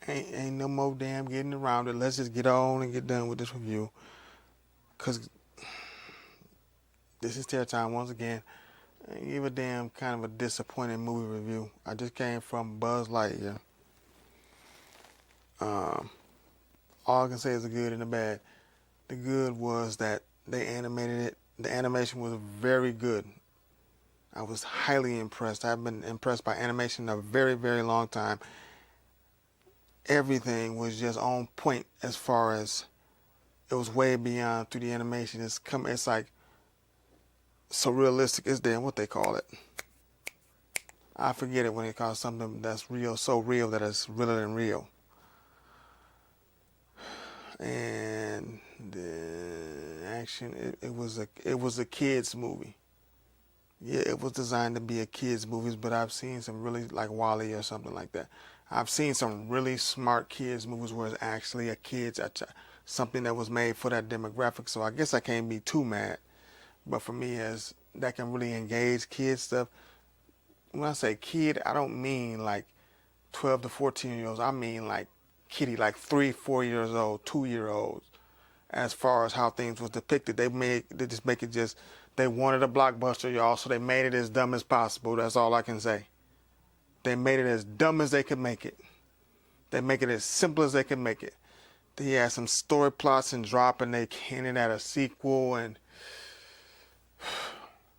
ain't no more damn getting around it. Let's just get on and get done with this review. Because this is Tear Time once again. I give a damn kind of a disappointing movie review. I just came from Buzz Lightyear. All I can say is the good and the bad. The good was that they animated it. The animation was very good. I was highly impressed. I've been impressed by animation a very, very long time. Everything was just on point as far as it was way beyond through the animation. It's like so realistic. It's damn what they call it. I forget it when they call something that's real, so real that it's realer than real. And the action, it was a kids movie. Yeah, it was designed to be a kids movie, but I've seen some really, like Wall-E or something like that. I've seen some really smart kids movies where it's actually something that was made for that demographic. So I guess I can't be too mad. But for me, as that can really engage kids stuff. When I say kid, I don't mean like 12 to 14-year-olds. I mean like kiddie, like 3, 4 years old, 2-year-olds. As far as how things was depicted, they just make it just. They wanted a blockbuster, y'all, so they made it as dumb as possible. That's all I can say. They made it as dumb as they could make it. They make it as simple as they could make it. They had some story plots and drop, and they hinted at a sequel, and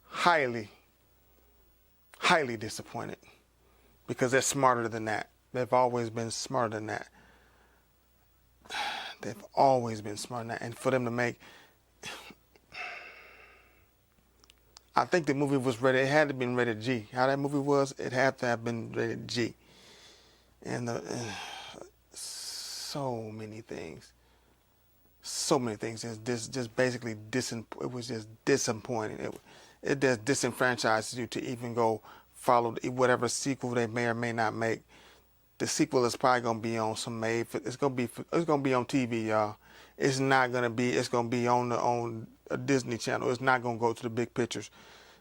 highly, highly disappointed because they're smarter than that. They've always been smarter than that. They've always been smarter than that. And for them to make... I think the movie was rated, it had to have been rated G. How that movie was, it had to have been rated G. And so many things. So many things. Just basically, it was just disappointing. It just disenfranchises you to even go follow whatever sequel they may or may not make. The sequel is probably gonna be on some it's gonna be on TV, y'all. It's gonna be on a Disney Channel. It's not gonna go to the big pictures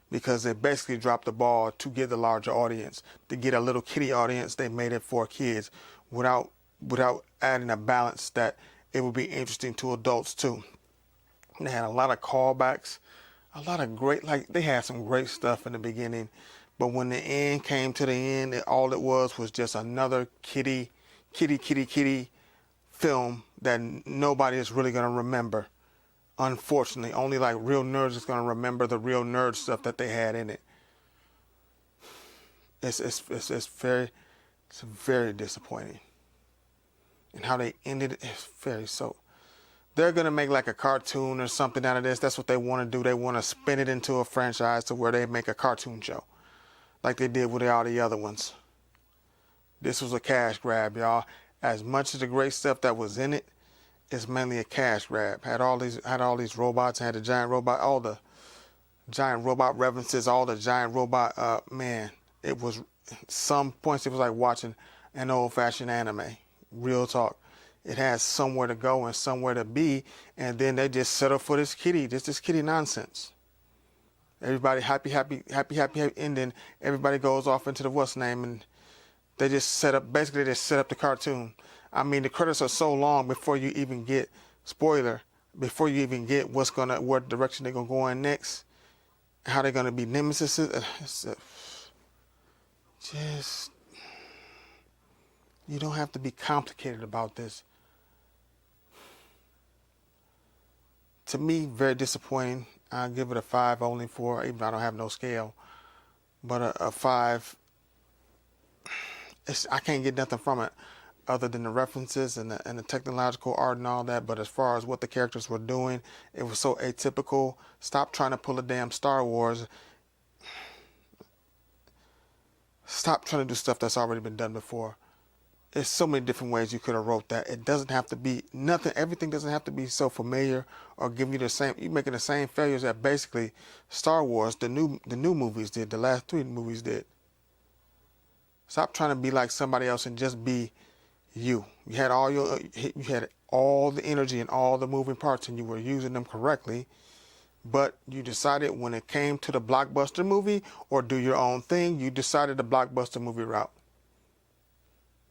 because they basically dropped the ball to get the larger audience. To get a little kiddie audience, they made it for kids without adding a balance that it would be interesting to adults too. And they had a lot of callbacks, a lot of great, like they had some great stuff in the beginning, but when the end came to the end, all it was just another kiddie film that nobody is really gonna remember. Unfortunately, only like real nerds is gonna remember the real nerd stuff that they had in it. It's very disappointing. And how they ended it is very so. They're gonna make like a cartoon or something out of this. That's what they want to do. They want to spin it into a franchise to where they make a cartoon show, like they did with all the other ones. This was a cash grab, y'all. As much as the great stuff that was in it, it's mainly a cash grab. Had all these robots, had the giant robot, all the giant robot references, all the giant robot. Man, it was some points it was like watching an old-fashioned anime. Real talk. It has somewhere to go and somewhere to be, and then they just settle for this kiddie nonsense. Everybody happy, and then everybody goes off into the what's name, and they just set up the cartoon. I mean, the credits are so long before you even get before you even get what direction they're gonna go in next, how they're gonna be nemesis. Just you don't have to be complicated about this. To me, very disappointing. I'll give it a 5 only for, even though I don't have no scale, but a 5. I can't get nothing from it other than the references and the technological art and all that. But as far as what the characters were doing, it was so atypical. Stop trying to pull a damn Star Wars. Stop trying to do stuff that's already been done before. There's so many different ways you could have wrote that. It doesn't have to be nothing. Everything doesn't have to be so familiar or give you the same. You're making the same failures that basically Star Wars, the new movies did. The last 3 movies did. Stop trying to be like somebody else and just be you. You had all the energy and all the moving parts, and you were using them correctly. But you decided when it came to the blockbuster movie or do your own thing, you decided the blockbuster movie route.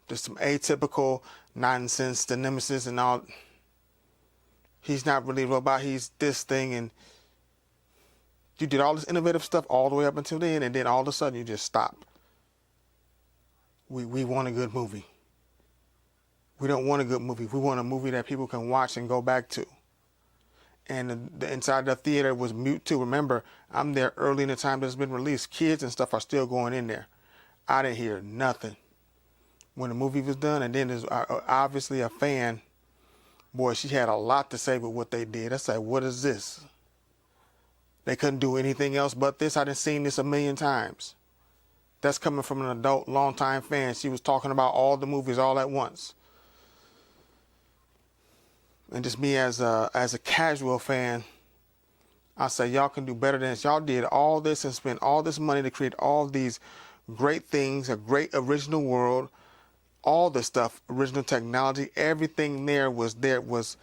There's some atypical nonsense, the nemesis and all. He's not really a robot. He's this thing, and you did all this innovative stuff all the way up until then, and then all of a sudden you just stop. We want a good movie. We don't want a good movie. We want a movie that people can watch and go back to. And the inside the theater was mute too. Remember, I'm there early in the time that it's been released. Kids and stuff are still going in there. I didn't hear nothing when the movie was done. And then there's obviously a fan. Boy, she had a lot to say with what they did. I said, what is this? They couldn't do anything else but this. I done seen this a million times. That's coming from an adult, longtime fan. She was talking about all the movies all at once. And just me as a casual fan, I say, y'all can do better than this. Y'all did all this and spent all this money to create all these great things, a great original world, all the stuff, original technology, everything there was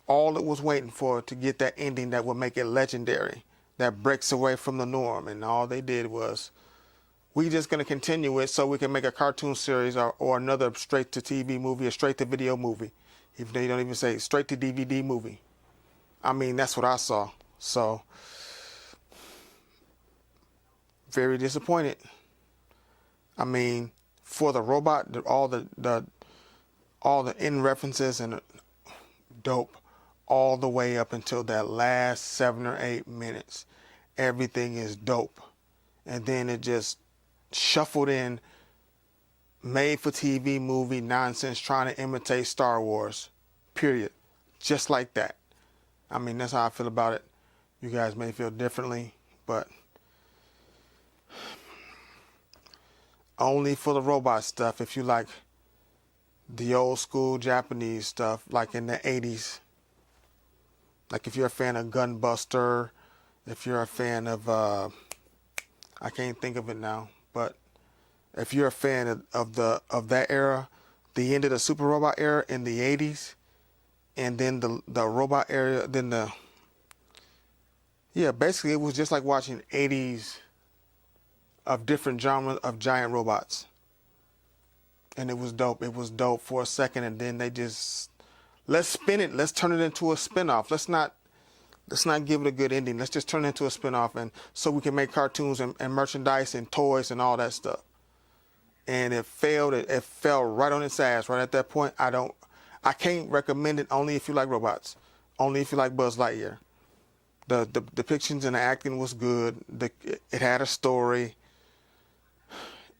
all it was waiting for to get that ending that would make it legendary, that breaks away from the norm. And all they did was, we just going to continue it so we can make a cartoon series or another straight-to-TV movie, a straight-to-video movie, even though you don't even say straight-to-DVD movie. I mean, that's what I saw. So, very disappointed. I mean, for the robot, all the end references and dope all the way up until that last 7 or 8 minutes. Everything is dope. And then it just shuffled in made-for-TV movie nonsense trying to imitate Star Wars, period. Just like that. I mean, that's how I feel about it. You guys may feel differently, but only for the robot stuff. If you like the old school Japanese stuff, like in the 80s, like if you're a fan of Gunbuster, if you're a fan of, I can't think of it now, but if you're a fan of that era, the end of the Super Robot era in the 80s, and then the robot era, then basically it was just like watching 80s of different genres of giant robots. And it was dope. It was dope for a second, and then they just, let's spin it. Let's turn it into a spinoff. Let's not give it a good ending. Let's just turn it into a spinoff, and so we can make cartoons and merchandise and toys and all that stuff. And it failed. It fell right on its ass right at that point. I can't recommend it. Only if you like robots. Only if you like Buzz Lightyear. The depictions and the acting was good. It had a story.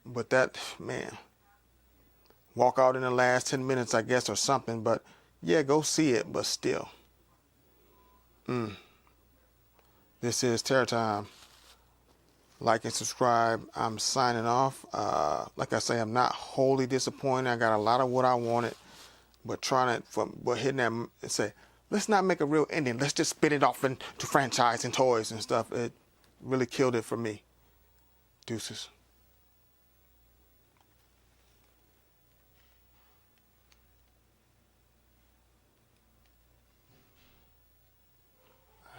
But that, man, walk out in the last 10 minutes, I guess, or something. But yeah, go see it. But still, this is Terror Time. Like and subscribe. I'm signing off. Like I say, I'm not wholly disappointed. I got a lot of what I wanted, but hitting that and say, let's not make a real ending. Let's just spin it off into franchise and toys and stuff. It really killed it for me. Deuces.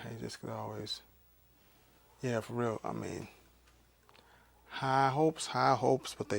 Hey, just could always, yeah, for real. I mean, high hopes, but they